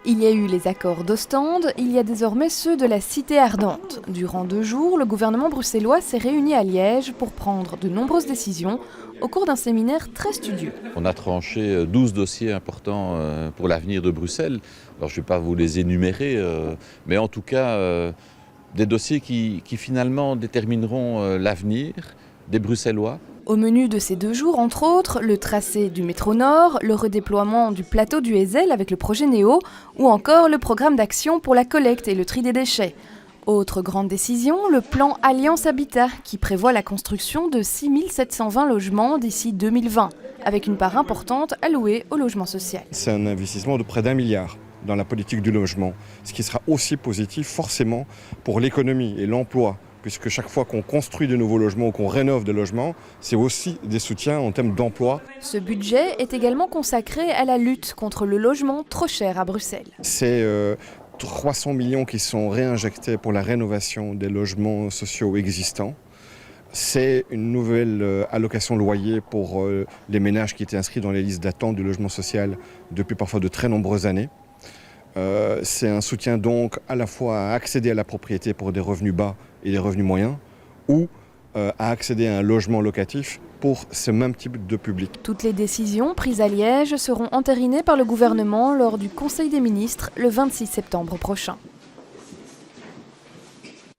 Il y a eu les accords d'Ostende, il y a désormais ceux de la Cité ardente. Durant 2 jours, le gouvernement bruxellois s'est réuni à Liège pour prendre de nombreuses décisions au cours d'un séminaire très studieux. On a tranché 12 dossiers importants pour l'avenir de Bruxelles. Alors je ne vais pas vous les énumérer, mais en tout cas des dossiers qui finalement détermineront l'avenir des Bruxellois. Au menu de ces 2 jours, entre autres, le tracé du métro Nord, le redéploiement du plateau du Heysel avec le projet Néo, ou encore le programme d'action pour la collecte et le tri des déchets. Autre grande décision, le plan Alliance Habitat, qui prévoit la construction de 6 720 logements d'ici 2020, avec une part importante allouée au logement social. C'est un investissement de près d'1 milliard dans la politique du logement, ce qui sera aussi positif forcément pour l'économie et l'emploi, puisque chaque fois qu'on construit de nouveaux logements ou qu'on rénove des logements, c'est aussi des soutiens en termes d'emploi. Ce budget est également consacré à la lutte contre le logement trop cher à Bruxelles. C'est 300 millions qui sont réinjectés pour la rénovation des logements sociaux existants. C'est une nouvelle allocation loyer pour les ménages qui étaient inscrits dans les listes d'attente du logement social depuis parfois de très nombreuses années. C'est un soutien donc à la fois à accéder à la propriété pour des revenus bas et des revenus moyens, ou à accéder à un logement locatif pour ce même type de public. Toutes les décisions prises à Liège seront entérinées par le gouvernement lors du Conseil des ministres le 26 septembre prochain.